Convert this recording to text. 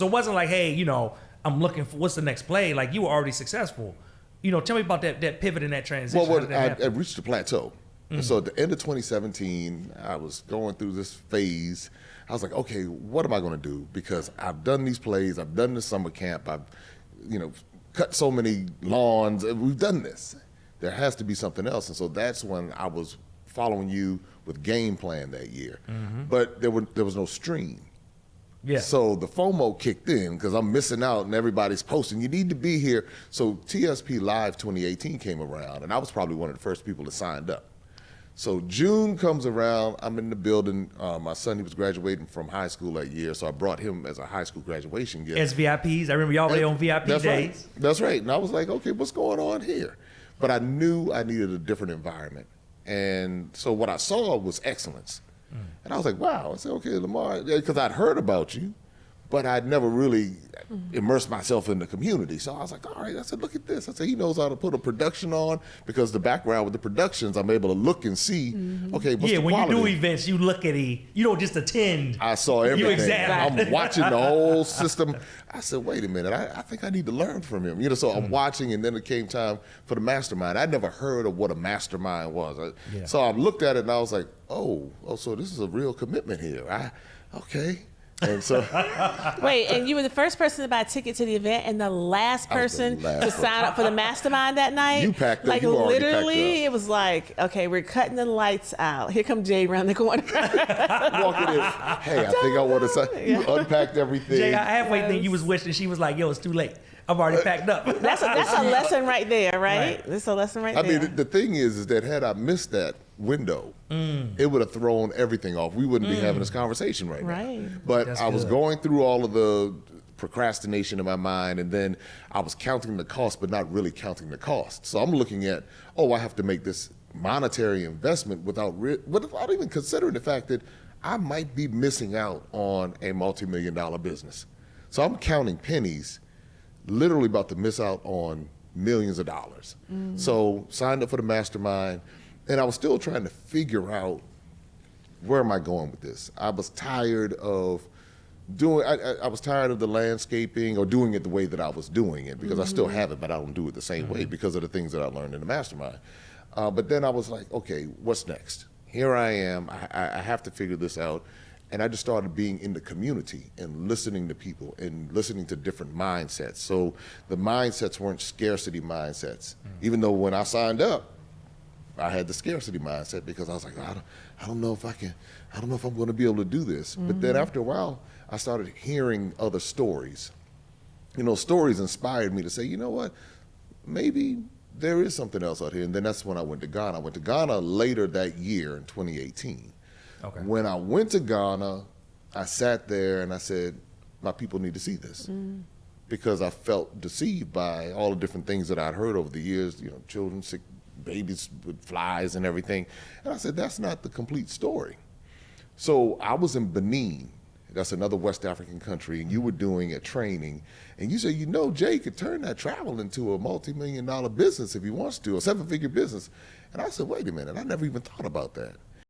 So it wasn't like, hey, I'm looking for what's the next play. Like you were already successful. Tell me about that pivot and that transition. Well, I reached a plateau. And so at the end of 2017, I was going through this phase. I was like, okay, what am I going to do? Because I've done these plays, I've done the summer camp, I've, cut so many lawns. We've done this. There has to be something else. And so that's when I was following you with Game Plan that year. But there was no stream. Yeah. So the FOMO kicked in because I'm missing out and everybody's posting, you need to be here. So TSP Live 2018 came around and I was probably one of the first people that signed up. So June comes around, I'm in the building. My son, he was graduating from high school that year, so I brought him as a high school graduation gift. As VIPs, I remember y'all were on VIP days. Right. That's right. And I was like, okay, what's going on here? But I knew I needed a different environment. And so what I saw was excellence. And I was like, wow. I said, okay, Lamar, because I'd heard about you, but I'd never really immersed myself in the community. So I was like, all right. I said, look at this. I said, he knows how to put a production on because the background with the productions, I'm able to look and see, okay, what's the when quality? You do events, you look at it. You don't just attend. I saw everything. You examine. I'm watching the whole system. I said, wait a minute, I think I need to learn from him. So I'm watching, and then it came time for the mastermind. I'd never heard of what a mastermind was. So I looked at it, and I was like, oh, so this is a real commitment here. Okay. And so, wait, and you were the first person to buy a ticket to the event and the last person to sign up for the mastermind that night? You packed up. Like you literally, it was like, okay, we're cutting the lights out. Here come Jay around the corner. Walking in, hey, I think I want to sign. You unpacked everything. Jay, I halfway think you was wishing she was like, yo, it's too late. I've already packed up. That's a lesson right there, right? That's a lesson right there. I mean, the thing is that had I missed that window, it would have thrown everything off. We wouldn't be having this conversation right now. But That's I was good. going through all of the procrastination in my mind, and then I was counting the cost, but not really counting the cost. So I'm looking at, I have to make this monetary investment without even considering the fact that I might be missing out on a multi-million-dollar business. So I'm counting pennies, literally about to miss out on millions of dollars. So signed up for the mastermind, and I was still trying to figure out where am I going with this. I was tired of I was tired of the landscaping or doing it the way that I was doing it, because I still have it, but I don't do it the same way because of the things that I learned in the mastermind. But then I was like, okay, what's next? Here I am, I have to figure this out. And I just started being in the community and listening to people and listening to different mindsets. So the mindsets weren't scarcity mindsets. Even though when I signed up, I had the scarcity mindset because I was like, I don't know if I'm going to be able to do this. But then after a while, I started hearing other stories. Stories inspired me to say, you know what, maybe there is something else out here. And then that's when I went to Ghana. I went to Ghana later that year in 2018. Okay. When I went to Ghana, I sat there and I said, my people need to see this. Because I felt deceived by all the different things that I'd heard over the years, children sick, babies with flies and everything. And I said, that's not the complete story. So I was in Benin, that's another West African country, and you were doing a training, and you said, Jay could turn that travel into a multi-million-dollar business if he wants to, a 7-figure business. And I said, wait a minute, I never even thought about that.